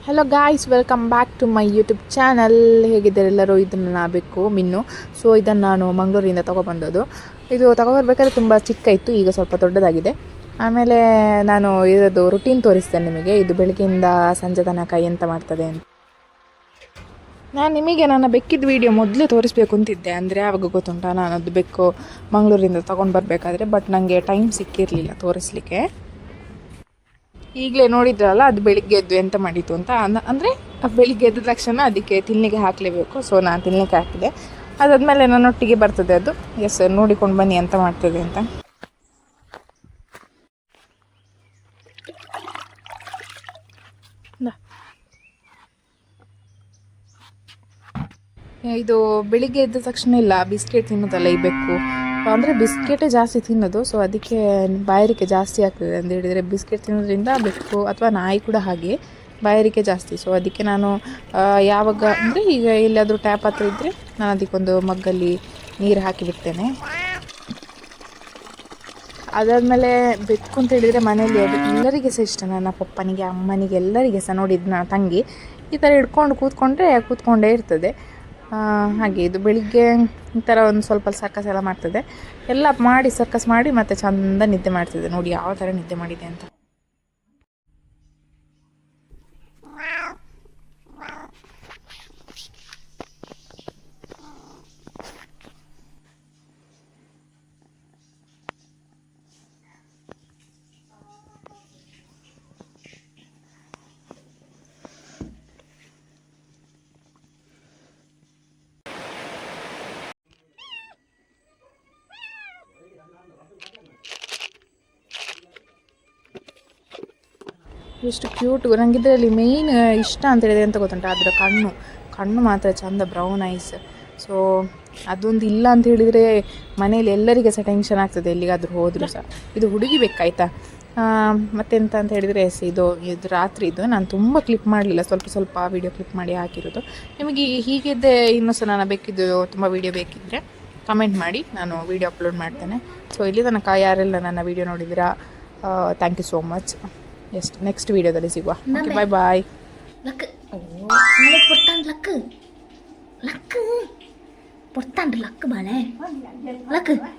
Hello guys, welcome back to my YouTube channel. ಹೇಗಿದ್ದಾರೆ ಎಲ್ಲರೂ? ಇದನ್ನು ನಾಬೇಕು ಮಿನ್ನು. ಸೊ ಇದನ್ನು ನಾನು ಮಂಗಳೂರಿಂದ ತೊಗೊಬಂದದ್ದು. ಇದು ತೊಗೊಬರ್ಬೇಕಾದ್ರೆ ತುಂಬ ಚಿಕ್ಕ ಇತ್ತು, ಈಗ ಸ್ವಲ್ಪ ದೊಡ್ಡದಾಗಿದೆ. ಆಮೇಲೆ ನಾನು ಇದರದ್ದು ರುಟೀನ್ ತೋರಿಸ್ತೇನೆ ನಿಮಗೆ. ಇದು ಬೆಳಗ್ಗೆಯಿಂದ ಸಂಜೆ ತನಕ ಎಂತ ಮಾಡ್ತದೆ ಅಂತ. ನಾನು ನಿಮಗೆ ನನ್ನ ಬೆಕ್ಕಿದ ವೀಡಿಯೋ ಮೊದಲೇ ತೋರಿಸ್ಬೇಕು ಅಂತಿದ್ದೆ. ಅಂದರೆ ಆವಾಗ ಗೊತ್ತುಂಟಾ, ನಾನು ಅದು ಬೆಕ್ಕು ಮಂಗಳೂರಿಂದ ತೊಗೊಂಡು ಬರಬೇಕಾದ್ರೆ. ಬಟ್ ನನಗೆ ಟೈಮ್ ಸಿಕ್ಕಿರಲಿಲ್ಲ ತೋರಿಸ್ಲಿಕ್ಕೆ. ಈಗಲೇ ನೋಡಿದ್ರಲ್ಲ, ಅದು ಬೆಳಿಗ್ಗೆ ಎದ್ದು ಎಂತ ಮಾಡಿತು ಅಂತ. ಅಂದರೆ ಬೆಳಿಗ್ಗೆ ಎದ್ದ ತಕ್ಷಣ ಅದಕ್ಕೆ ತಿನ್ನಿಗೆ ಹಾಕಲೇಬೇಕು. ಸೊ ನಾನು ತಿನ್ನಿಗೆ ಹಾಕಿದೆ. ಅದಾದಮೇಲೆ ನನ್ನೊಟ್ಟಿಗೆ ಬರ್ತದೆ ಅದು. ಎಸ್, ನೋಡಿಕೊಂಡು ಬನ್ನಿ ಎಂತ ಮಾಡ್ತದೆ ಅಂತ. ಇದು ಬೆಳಿಗ್ಗೆ ಎದ್ದ ತಕ್ಷಣ ಇಲ್ಲ ಬಿಸ್ಕೆಟ್ ತಿನ್ನೋದಲ್ಲ ಈ ಬೆಕ್ಕು. ಅಂದರೆ ಬಿಸ್ಕೆಟೇ ಜಾಸ್ತಿ ತಿನ್ನೋದು. ಸೊ ಅದಕ್ಕೆ ಬಾಯಾರಿಕೆ ಜಾಸ್ತಿ ಆಗ್ತದೆ ಅಂತ ಹೇಳಿದರೆ, ಬಿಸ್ಕೆಟ್ ತಿನ್ನೋದ್ರಿಂದ ಬೆಕ್ಕು ಅಥವಾ ನಾಯಿ ಕೂಡ ಹಾಗೆ ಬಾಯಾರಿಕೆ ಜಾಸ್ತಿ. ಸೊ ಅದಕ್ಕೆ ನಾನು ಯಾವಾಗ ಅಂದರೆ ಈಗ ಎಲ್ಲಾದರೂ ಟ್ಯಾಪ್ ಹತ್ರ ಇದ್ದರೆ ನಾನು ಅದಕ್ಕೊಂದು ಮಗ್ಗಲ್ಲಿ ನೀರು ಹಾಕಿಬಿಡ್ತೇನೆ. ಅದಾದಮೇಲೆ ಬೆಕ್ಕು ಅಂತ ಹೇಳಿದರೆ ಮನೆಯಲ್ಲಿ ಎಲ್ಲರಿಗೆ ಸಹ ಇಷ್ಟ. ನನ್ನ ಪಪ್ಪನಿಗೆ, ಅಮ್ಮನಿಗೆ, ಎಲ್ಲರಿಗೆ ಸಹ. ನೋಡಿದ್ದು ನನ್ನ ತಂಗಿ ಈ ಥರ ಹಿಡ್ಕೊಂಡು ಕೂತ್ಕೊಂಡೇ ಇರ್ತದೆ. ಹಾಗೆ ಇದು ಬೆಳಿಗ್ಗೆ ಈ ಥರ ಒಂದು ಸ್ವಲ್ಪ ಸರ್ಕಸ್ ಎಲ್ಲ ಮಾಡ್ತದೆ. ಎಲ್ಲ ಮಾಡಿ ಸರ್ಕಸ್ ಮಾಡಿ ಮತ್ತು ಚೆಂದ ನಿದ್ದೆ ಮಾಡ್ತದೆ. ನೋಡಿ ಯಾವ ಥರ ನಿದ್ದೆ ಮಾಡಿದೆ ಅಂತ. ಎಷ್ಟು ಕ್ಯೂಟು. ನನಗೆ ಇದರಲ್ಲಿ ಮೇಯ್ನ್ ಇಷ್ಟ ಅಂತ ಹೇಳಿದ್ರೆ ಎಂತ ಗೊತ್ತುಂಟ, ಅದರ ಕಣ್ಣು ಮಾತ್ರ ಚಂದ, ಬ್ರೌನ್ ಐಸ್. ಸೊ ಅದೊಂದು ಇಲ್ಲ ಅಂತ ಹೇಳಿದರೆ ಮನೇಲಿ ಎಲ್ಲರಿಗೆ ಸಹ ಟೆನ್ಷನ್ ಆಗ್ತದೆ, ಎಲ್ಲಿಗಾದರೂ ಹೋದರೂ ಸಹ. ಇದು ಹುಡುಗಿ ಬೇಕಾಯ್ತಾ. ಮತ್ತೆಂತ ಅಂತ ಹೇಳಿದರೆ ಇದು ರಾತ್ರಿ ಇದು ನಾನು ತುಂಬ ಕ್ಲಿಪ್ ಮಾಡಲಿಲ್ಲ, ಸ್ವಲ್ಪ ವೀಡಿಯೋ ಕ್ಲಿಪ್ ಮಾಡಿ ಹಾಕಿರೋದು. ನಿಮಗೆ ಹೀಗಿದ್ದೆ ಇನ್ನೂ ಸಹ ನಾನು ಬೇಕಿದ್ದು ತುಂಬ ವೀಡಿಯೋ ಬೇಕಿದ್ದರೆ ಕಮೆಂಟ್ ಮಾಡಿ, ನಾನು ವೀಡಿಯೋ ಅಪ್ಲೋಡ್ ಮಾಡ್ತೇನೆ. ಸೊ ಇಲ್ಲಿ ತನಕ ಯಾರೆಲ್ಲ ನನ್ನ ವೀಡಿಯೋ ನೋಡಿದ್ದೀರಾ, ಥ್ಯಾಂಕ್ ಯು ಸೋ ಮಚ್. ಎಷ್ಟು ನೆಕ್ಸ್ಟ್ ವೀಡಿಯೋದಲ್ಲಿ ಸಿಗುವ. ಬಾಯ್ ಬಾಯ್. ಲಕ್ ಬಾಳೆ ಲಕ್